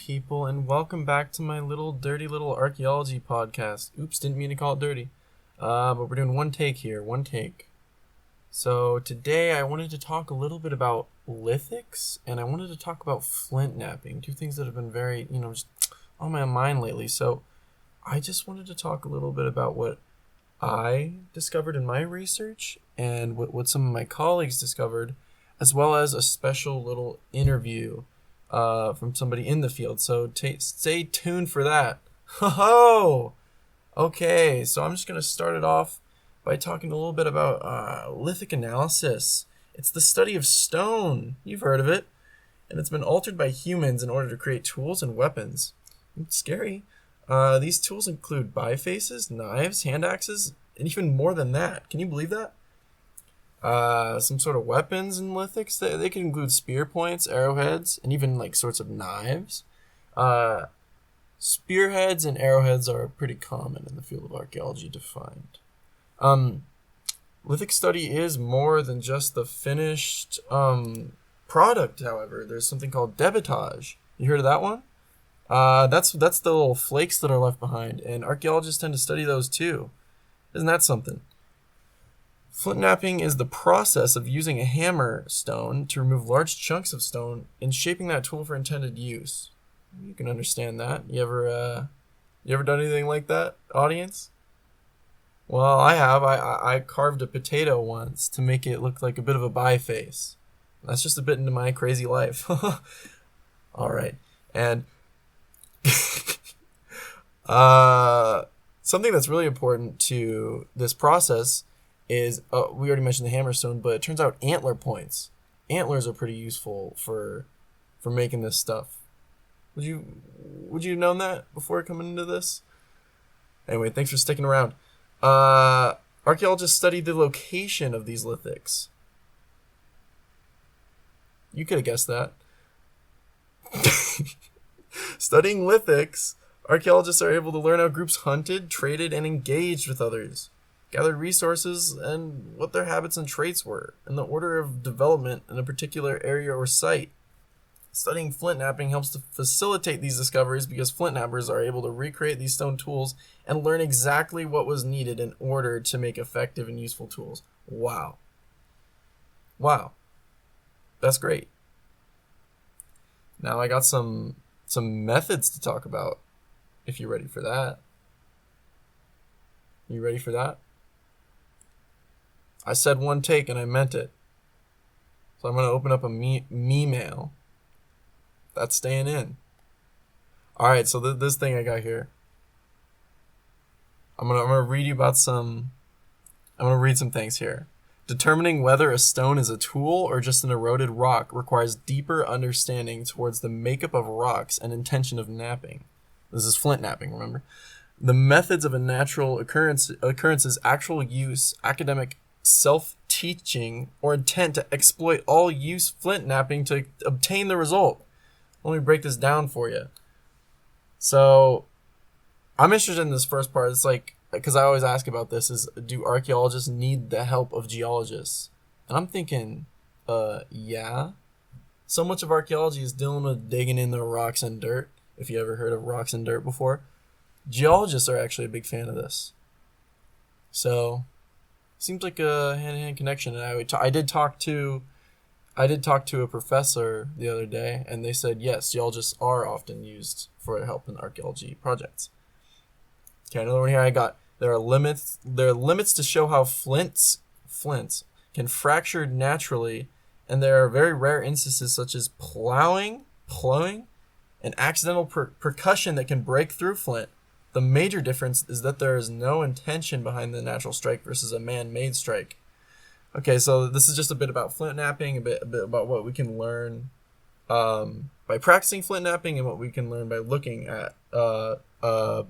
people, and welcome back to my little dirty little archaeology podcast. Oops, didn't mean to call it dirty. But we're doing one take here, one take. So today I wanted to talk a little bit about lithics, and I wanted to talk about flint knapping, two things that have been very, just on my mind lately. So I just wanted to talk a little bit about what I discovered in my research and what some of my colleagues discovered, as well as a special little interview from somebody in the field. So stay tuned for that. Ho-ho! Okay, so I'm just going to start it off by talking a little bit about lithic analysis. It's the study of stone. You've heard of it. And it's been altered by humans in order to create tools and weapons. It's scary. These tools include bifaces, knives, hand axes, and even more than that. Can you believe that? Some sort of weapons in lithics. They can include spear points, arrowheads, and even like sorts of knives. Spearheads and arrowheads are pretty common in the field of archaeology to find. Lithic study is more than just the finished product, however. There's something called debitage. You heard of that one? That's the little flakes that are left behind, and archaeologists tend to study those too. Isn't that something? Flint knapping is the process of using a hammer stone to remove large chunks of stone and shaping that tool for intended use. You can understand that. You ever done anything like that, audience? Well, I have. I carved a potato once to make it look like a bit of a biface. That's just a bit into my crazy life. All right. And something that's really important to this process is, we already mentioned the hammerstone, but it turns out antler points. Antlers are pretty useful for making this stuff. Would you have known that before coming into this? Anyway, thanks for sticking around. Archaeologists studied the location of these lithics. You could have guessed that. Studying lithics, archaeologists are able to learn how groups hunted, traded, and engaged with others, gathered resources, and what their habits and traits were, and the order of development in a particular area or site. Studying flint knapping helps to facilitate these discoveries because flint knappers are able to recreate these stone tools and learn exactly what was needed in order to make effective and useful tools. Wow. That's great. Now I got some methods to talk about, if you're ready for that. You ready for that? I said one take and I meant it. So I'm going to open up a me mail. That's staying in. Alright, so this thing I got here. I'm gonna read you about I'm gonna read some things here. Determining whether a stone is a tool or just an eroded rock requires deeper understanding towards the makeup of rocks and intention of knapping. This is flint knapping, remember? The methods of a natural occurrence's actual use, academic self-teaching, or intent to exploit all use flint knapping to obtain the result. Let me break this down for you. So, I'm interested in this first part. It's like, because I always ask about this, is do archaeologists need the help of geologists? And I'm thinking, yeah. So much of archaeology is dealing with digging in the rocks and dirt, if you ever heard of rocks and dirt before. Geologists are actually a big fan of this. So, seems like a hand-in-hand connection. And I did talk to a professor the other day, and they said, yes, geologists are often used for help in archaeology projects. Okay, another one here I got. There are limits to show how flints can fracture naturally, and there are very rare instances such as plowing, and accidental percussion that can break through flint. The major difference is that there is no intention behind the natural strike versus a man-made strike. Okay, so this is just a bit about flint knapping, a bit about what we can learn by practicing flint knapping, and what we can learn by looking at a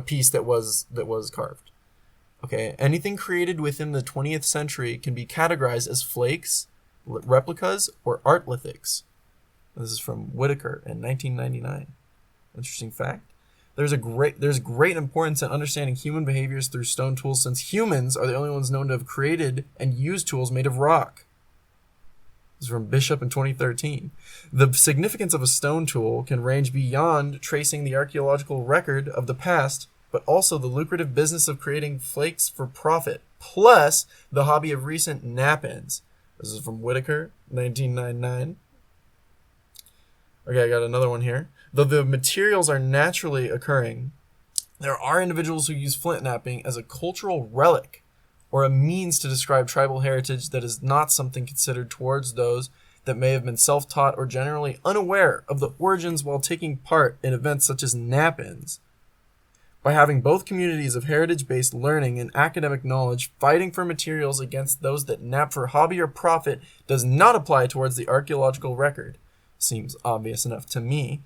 piece that was carved. Okay, anything created within the 20th century can be categorized as flakes, replicas, or art lithics. This is from Whitaker in 1999. Interesting fact. There's great importance in understanding human behaviors through stone tools, since humans are the only ones known to have created and used tools made of rock. This is from Bishop in 2013. The significance of a stone tool can range beyond tracing the archaeological record of the past, but also the lucrative business of creating flakes for profit, plus the hobby of recent knappings. This is from Whitaker, 1999. Okay, I got another one here. Though the materials are naturally occurring, there are individuals who use flint knapping as a cultural relic or a means to describe tribal heritage that is not something considered towards those that may have been self-taught or generally unaware of the origins while taking part in events such as knappings. By having both communities of heritage-based learning and academic knowledge fighting for materials against those that knap for hobby or profit does not apply towards the archaeological record. Seems obvious enough to me.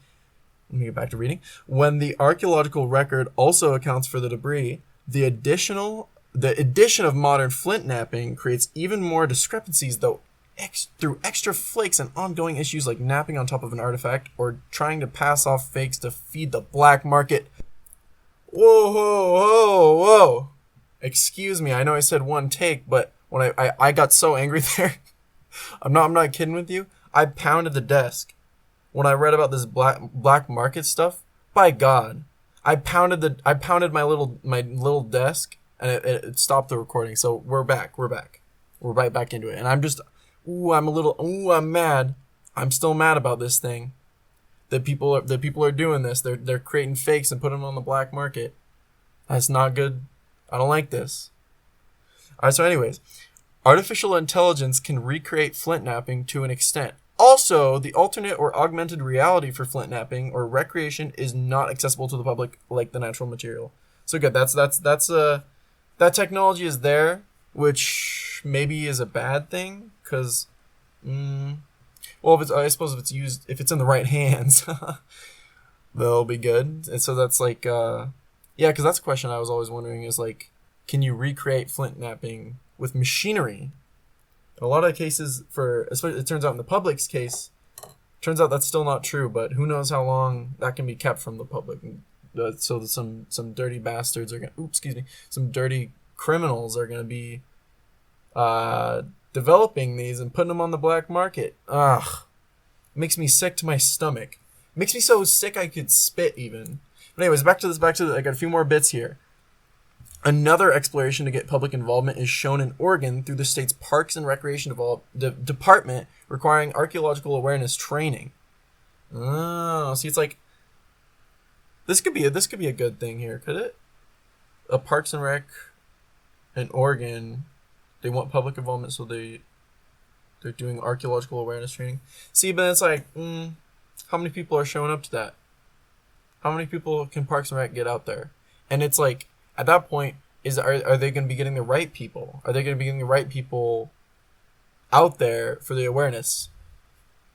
Let me get back to reading. When the archaeological record also accounts for the debris, the addition of modern flint knapping creates even more discrepancies, though through extra flakes and ongoing issues like knapping on top of an artifact or trying to pass off fakes to feed the black market. Whoa, whoa, whoa, whoa. Excuse me, I know I said one take, but when I got so angry there, I'm not kidding with you. I pounded the desk when I read about this black market stuff. By God, I pounded my little desk, and it stopped the recording. So we're back. We're right back into it. And I'm just, I'm mad. I'm still mad about this thing. That people are doing this. They're creating fakes and putting them on the black market. That's not good. I don't like this. All right. So, anyways, artificial intelligence can recreate flint knapping to an extent. Also, the alternate or augmented reality for flint knapping or recreation is not accessible to the public like the natural material. So good. That technology is there, which maybe is a bad thing because, well, I suppose if it's in the right hands, they'll be good. And so that's like, yeah, because that's a question I was always wondering is like, can you recreate flint knapping with machinery? In a lot of cases, especially it turns out in the public's case, turns out that's still not true. But who knows how long that can be kept from the public? So that some dirty bastards are some dirty criminals are gonna be developing these and putting them on the black market. Ugh, makes me sick to my stomach. Makes me so sick I could spit even. But anyways, back to I got a few more bits here. Another exploration to get public involvement is shown in Oregon through the state's Parks and Recreation Department, requiring archaeological awareness training. Oh, see, it's like this could be a good thing here, could it? A Parks and Rec in Oregon, they want public involvement, so they're doing archaeological awareness training. See, but it's like, how many people are showing up to that? How many people can Parks and Rec get out there? And it's like, at that point, are they going to be getting the right people? Are they going to be getting the right people out there for the awareness?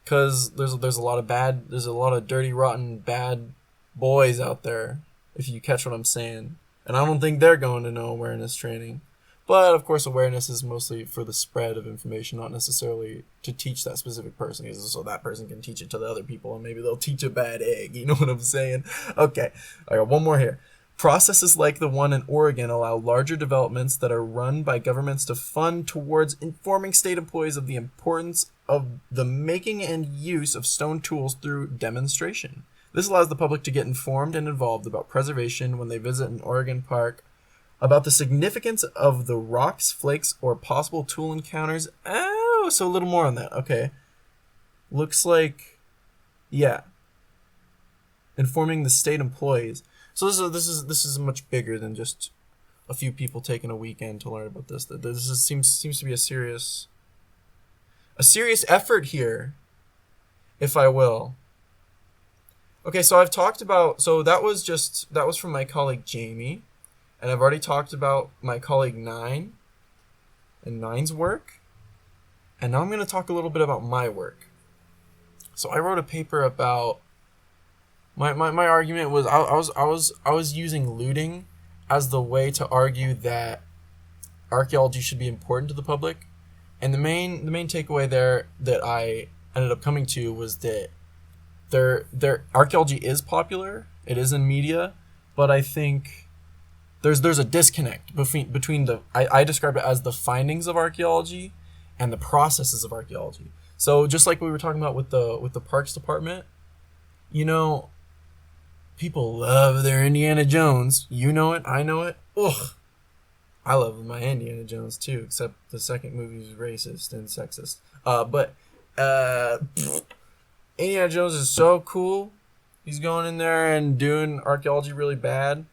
Because there's a lot of dirty, rotten, bad boys out there, if you catch what I'm saying. And I don't think they're going to know awareness training. But, of course, awareness is mostly for the spread of information, not necessarily to teach that specific person, so that person can teach it to the other people, and maybe they'll teach a bad egg. You know what I'm saying? Okay, I got one more here. Processes like the one in Oregon allow larger developments that are run by governments to fund towards informing state employees of the importance of the making and use of stone tools through demonstration. This allows the public to get informed and involved about preservation when they visit an Oregon park, about the significance of the rocks, flakes, or possible tool encounters. Oh, so a little more on that. Okay. Looks like, yeah. Informing the state employees. So this is much bigger than just a few people taking a weekend to learn about this. Seems to be a serious effort here, if I will. Okay, so I've talked about, that was from my colleague Jaime, and I've already talked about my colleague Nine and Nine's work, and now I'm going to talk a little bit about my work. So I wrote a paper about my argument was I was using looting as the way to argue that archaeology should be important to the public, and the main takeaway there that I ended up coming to was that their archaeology is popular, it is in media, but I think there's a disconnect between I describe it as the findings of archaeology and the processes of archaeology. So just like we were talking about with the parks department, you know, people love their Indiana Jones. You know it, I know it. Ugh. I love my Indiana Jones too, except the second movie is racist and sexist. But Indiana Jones is so cool. He's going in there and doing archaeology really bad,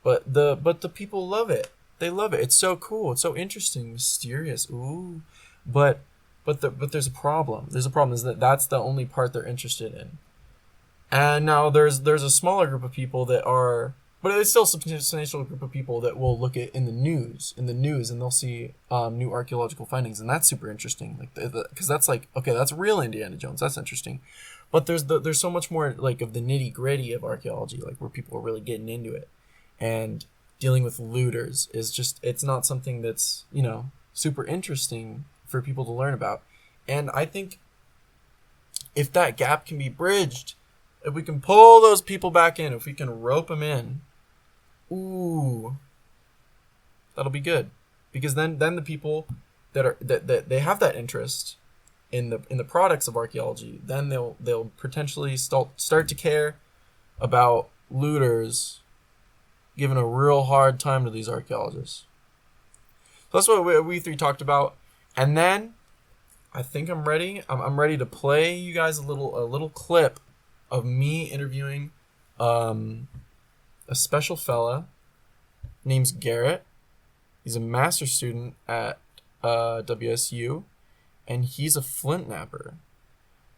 but the people love it. They love it. It's so cool. It's so interesting, mysterious. Ooh, but there's a problem. There's a problem is that's the only part they're interested in. And now there's a smaller group of people that are, but it's still a substantial group of people that will look at in the news, and they'll see new archaeological findings, and that's super interesting. Like, because that's like, okay, that's real Indiana Jones. That's interesting. But there's so much more like of the nitty gritty of archaeology, like where people are really getting into it, and dealing with looters is just, it's not something that's, super interesting for people to learn about. And I think if that gap can be bridged, if we can pull those people back in, if we can rope them in, ooh, that'll be good. Because then the people that they have that interest in the products of archaeology, then they'll potentially start to care about looters giving a real hard time to these archaeologists. So that's what we three talked about. And then I think I'm ready. I'm ready to play you guys a little clip of me interviewing a special fella. Name's Garrett. He's a master's student at WSU, and he's a flint napper.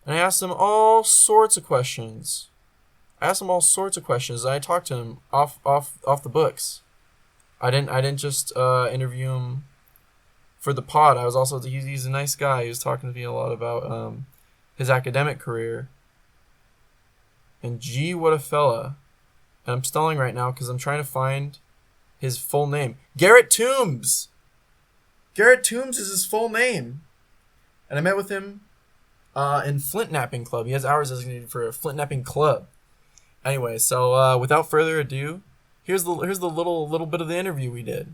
And I asked him all sorts of questions. I talked to him off the books. I didn't just interview him for the pod. I was also, he's a nice guy. He was talking to me a lot about his academic career. And gee, what a fella. And I'm stalling right now because I'm trying to find his full name. Garrett Toombs! Garrett Toombs is his full name. And I met with him in Flint Knapping Club. He has hours designated for a Flint Knapping Club. Anyway, so without further ado, here's the little bit of the interview we did.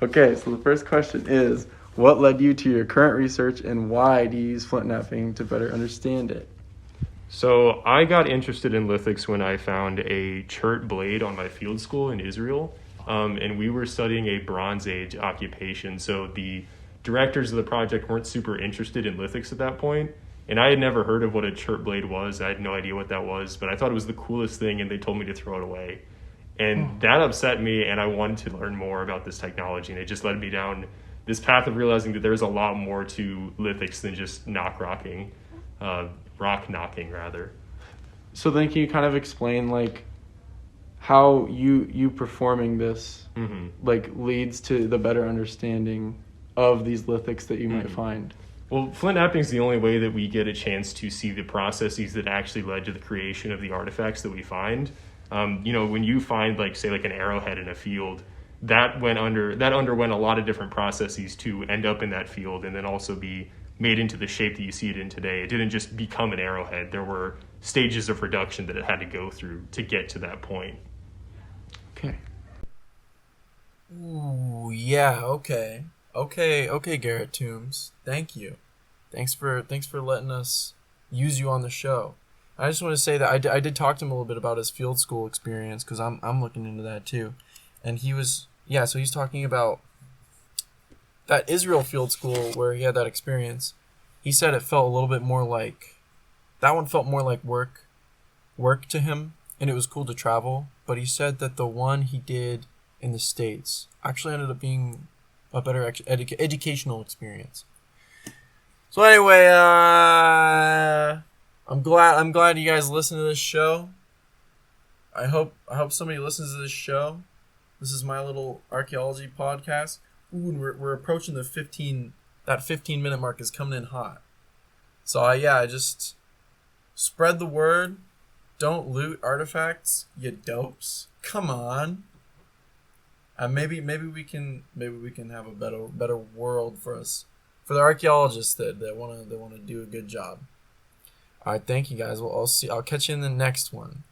Okay, so the first question is, what led you to your current research, and why do you use flint knapping to better understand it? So I got interested in lithics when I found a chert blade on my field school in Israel, and we were studying a Bronze Age occupation. So the directors of the project weren't super interested in lithics at that point, and I had never heard of what a chert blade was. I had no idea what that was, but I thought it was the coolest thing, and they told me to throw it away. And that upset me, and I wanted to learn more about this technology, and it just led me down this path of realizing that there's a lot more to lithics than just rock knocking rather. So then can you kind of explain like how you performing this like leads to the better understanding of these lithics that you might find? Well, flint knapping is the only way that we get a chance to see the processes that actually led to the creation of the artifacts that we find. When you find like an arrowhead in a field, that underwent a lot of different processes to end up in that field and then also be made into the shape that you see it in today. It didn't just become an arrowhead. There were stages of production that it had to go through to get to that point. Okay. Ooh, yeah, okay. Okay, Garrett Toombs. Thank you. Thanks for letting us use you on the show. I just want to say that I did talk to him a little bit about his field school experience because I'm looking into that too. And so he's talking about that Israel field school where he had that experience. He said it felt a little bit more like, that one felt more like work to him, and it was cool to travel. But he said that the one he did in the States actually ended up being a better educational experience. So anyway, I'm glad you guys listen to this show. I hope somebody listens to this show. This is my little archaeology podcast. Ooh, and we're approaching the 15-minute mark is coming in hot. So I just spread the word. Don't loot artifacts, you dopes. Come on. Maybe we can have a better world for us, for the archaeologists that want to do a good job. All right, thank you guys. Well, I'll catch you in the next one.